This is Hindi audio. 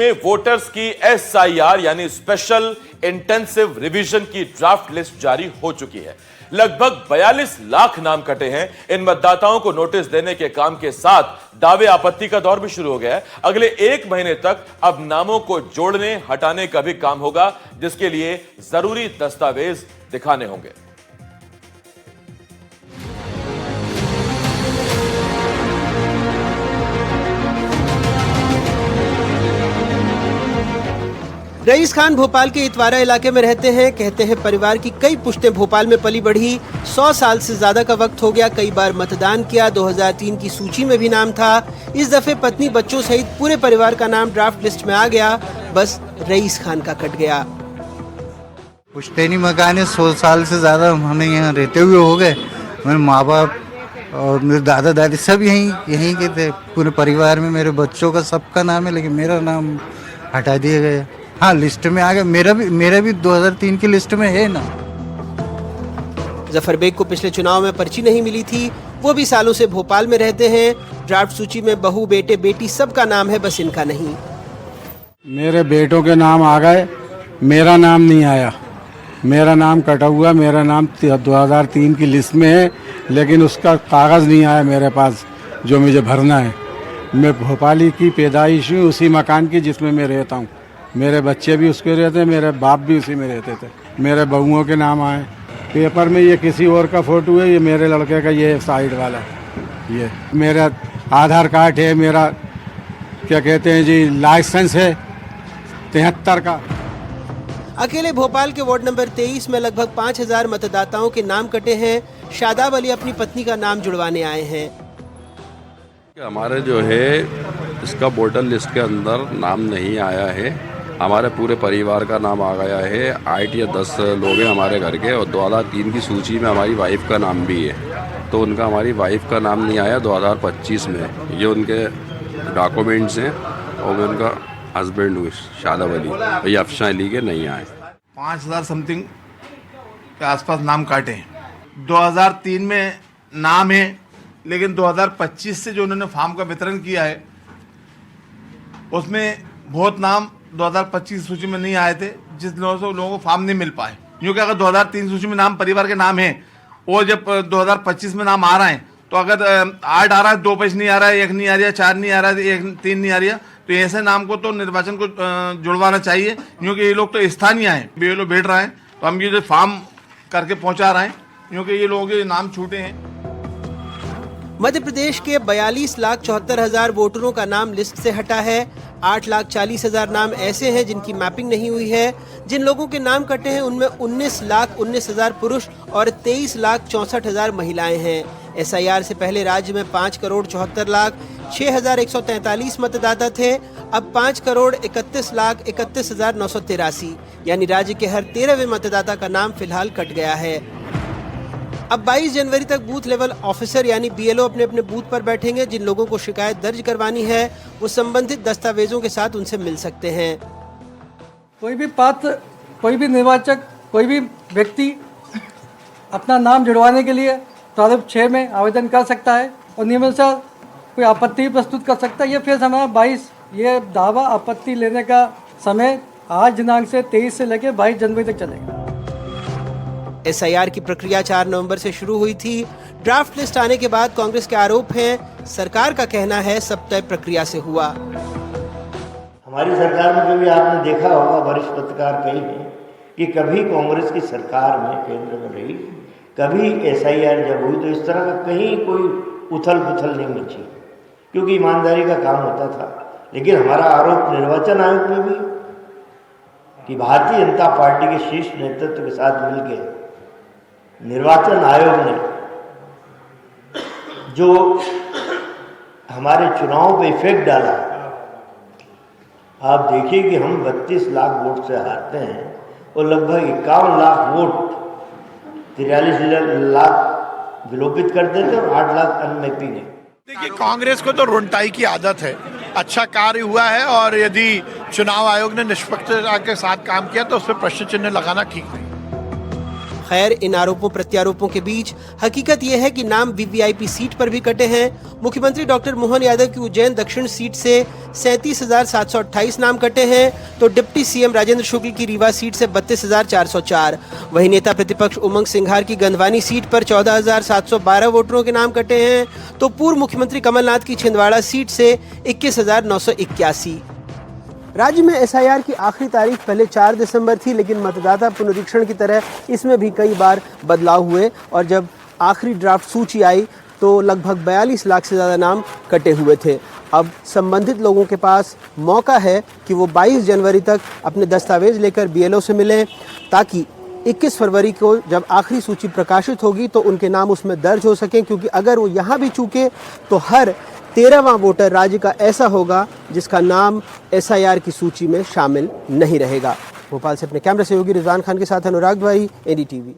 में वोटर्स की एसआईआर यानी स्पेशल इंटेंसिव रिवीजन की ड्राफ्ट लिस्ट जारी हो चुकी है। लगभग 42 लाख नाम कटे हैं। इन मतदाताओं को नोटिस देने के काम के साथ दावे आपत्ति का दौर भी शुरू हो गया है। अगले 1 महीने तक अब नामों को जोड़ने हटाने का भी काम होगा, जिसके लिए जरूरी दस्तावेज दिखाने होंगे। रईस खान भोपाल के इतवारा इलाके में रहते हैं। कहते हैं परिवार की कई पुश्तें भोपाल में पली बढ़ी। 100 साल से ज्यादा का वक्त हो गया। कई बार मतदान किया। 2003 की सूची में भी नाम था। इस दफे पत्नी बच्चों सहित पूरे परिवार का नाम ड्राफ्ट लिस्ट में आ गया। बस रईस खान का कट गया। पुश्तैनी मकान है। 100 साल से ज्यादा हमें यहाँ रहते हुए हो गए। मेरे माँ बाप और मेरे दादा दादी सब यहीं के थे। पूरे परिवार में मेरे बच्चों का सबका नाम है, लेकिन मेरा नाम हटा दिया गया। हाँ, लिस्ट में आ गया। मेरा भी 2003 की लिस्ट में है ना। जफर बेग को पिछले चुनाव में पर्ची नहीं मिली थी। वो भी सालों से भोपाल में रहते हैं। ड्राफ्ट सूची में बहू, बेटे, बेटी सबका नाम है, बस इनका नहीं। मेरे बेटों के नाम आ गए, मेरा नाम नहीं आया। मेरा नाम कटा हुआ। मेरा नाम 2003 की लिस्ट में है, लेकिन उसका कागज़ नहीं आया मेरे पास जो मुझे भरना है। मैं भोपाली की पैदाइश हूँ, उसी मकान की जिसमें मैं रहता हूँ। मेरे बच्चे भी उसके रहते हैं, मेरे बाप भी उसी में रहते थे। मेरे बहुओं के नाम आए। पेपर में ये किसी और का फोटो है, ये मेरे लड़के का, ये साइड वाला। ये मेरा आधार कार्ड है, मेरा क्या कहते हैं जी लाइसेंस है 73 का। अकेले भोपाल के वार्ड नंबर 23 में लगभग 5000 मतदाताओं के नाम कटे हैं। शादाब अली अपनी पत्नी का नाम जुड़वाने आए हैं। हमारे जो है इसका वोटर लिस्ट के अंदर नाम नहीं आया है। हमारे पूरे परिवार का नाम आ गया है। 8 या 10 लोग हैं हमारे घर के, और 2003 की सूची में हमारी वाइफ का नाम भी है। तो उनका हमारी वाइफ का नाम नहीं आया 2025 में। ये उनके डॉक्यूमेंट्स हैं, और मैं उनका हस्बैंड हूँ शादाब अली, ये अफशा अली के नहीं आए। 5000 समथिंग के आसपास नाम काटे हैं। 2003 में नाम है, लेकिन 2025 से जो उन्होंने फॉर्म का वितरण किया है उसमें बहुत नाम 2025 सूची में नहीं आए थे, जिस लोगों को फॉर्म नहीं मिल पाए। क्योंकि अगर 2003 सूची में नाम परिवार के नाम है, और जब 2025 में नाम आ रहा है, तो अगर 8 आ रहा है, 2 पेज नहीं आ रहा है, 1 नहीं आ रहा है, 4 नहीं आ रहा है, 3 नहीं आ रही है, तो ऐसे नाम को तो निर्वाचन को जुड़वाना चाहिए। क्योंकि ये लोग तो स्थानीय हैं, BLO बैठ रहे हैं, तो हम ये जो फॉर्म करके पहुंचा रहे हैं, क्योंकि ये लोगों के नाम छूटे हैं। मध्य प्रदेश के 42,74,000 वोटरों का नाम लिस्ट से हटा है। 8,40,000 नाम ऐसे हैं जिनकी मैपिंग नहीं हुई है। जिन लोगों के नाम कटे हैं उनमें 19,19,000 पुरुष और 23,64,000 महिलाएं हैं। SIR से पहले राज्य में 5,74,06,143 मतदाता थे। अब 5,31,31,983 यानी राज्य के हर 13वें मतदाता का नाम फिलहाल कट गया है। अब 22 जनवरी तक बूथ लेवल ऑफिसर यानी BLO अपने अपने बूथ पर बैठेंगे। जिन लोगों को शिकायत दर्ज करवानी है वो संबंधित दस्तावेजों के साथ उनसे मिल सकते हैं। कोई भी पात्र, कोई भी निर्वाचक, कोई भी व्यक्ति अपना नाम जुड़वाने के लिए प्रारूप 6 में आवेदन कर सकता है, और नियमानुसार कोई आपत्ति प्रस्तुत कर सकता है। ये फिर हमारा 22 ये दावा आपत्ति लेने का समय आज दिनांक से 23 से लेकर 22 जनवरी तक चलेगा। SIR की प्रक्रिया 4 नवंबर से शुरू हुई थी। ड्राफ्ट लिस्ट आने के बाद कांग्रेस के आरोप हैं। सरकार का कहना है सब तय प्रक्रिया से हुआ। हमारी सरकार में जो भी आपने देखा होगा, वरिष्ठ पत्रकार कई हैं कि कभी कांग्रेस की सरकार में केंद्र में रही, कभी SIR जब हुई तो इस तरह का कहीं कोई उथल पुथल नहीं मची, क्योंकि ईमानदारी का काम होता था। लेकिन हमारा आरोप निर्वाचन आयोग में भी कि भारतीय जनता पार्टी के शीर्ष नेतृत्व के साथ मिलकर निर्वाचन आयोग ने जो हमारे चुनाव पे इफेक्ट डाला, आप देखिए कि हम 32 लाख वोट से हारते हैं और लगभग 51 लाख वोट 43 लाख विलोपित कर देते और 8 लाख अनमैपिंग है। देखिए, कांग्रेस को तो रोंटाई की आदत है। अच्छा कार्य हुआ है, और यदि चुनाव आयोग ने निष्पक्षता के साथ काम किया तो उस पर प्रश्न चिन्ह लगाना ठीक नहीं। खैर, इन आरोपों प्रत्यारोपों के बीच हकीकत यह है कि नाम वीवीआईपी सीट पर भी कटे हैं। मुख्यमंत्री डॉक्टर मोहन यादव की उज्जैन दक्षिण सीट से 37,728 नाम कटे हैं, तो डिप्टी सीएम राजेंद्र शुक्ल की रीवा सीट से 32,404। वहीं नेता प्रतिपक्ष उमंग सिंघार की गंधवानी सीट पर 14,712 वोटरों के नाम कटे हैं, तो पूर्व मुख्यमंत्री कमलनाथ की छिंदवाड़ा सीट से 21,981। राज्य में एसआईआर की आखिरी तारीख पहले 4 दिसंबर थी, लेकिन मतदाता पुनरीक्षण की तरह इसमें भी कई बार बदलाव हुए और जब आखिरी ड्राफ्ट सूची आई तो लगभग 42 लाख से ज़्यादा नाम कटे हुए थे। अब संबंधित लोगों के पास मौका है कि वो 22 जनवरी तक अपने दस्तावेज लेकर बीएलओ से मिलें, ताकि 21 फरवरी को जब आखिरी सूची प्रकाशित होगी तो उनके नाम उसमें दर्ज हो सकें, क्योंकि अगर वो यहाँ भी चूके तो हर 13वां वोटर राज्य का ऐसा होगा जिसका नाम एसआईआर की सूची में शामिल नहीं रहेगा। भोपाल से अपने कैमरा सहयोगी रिजवान खान के साथ अनुराग द्वारी, एनडीटीवी।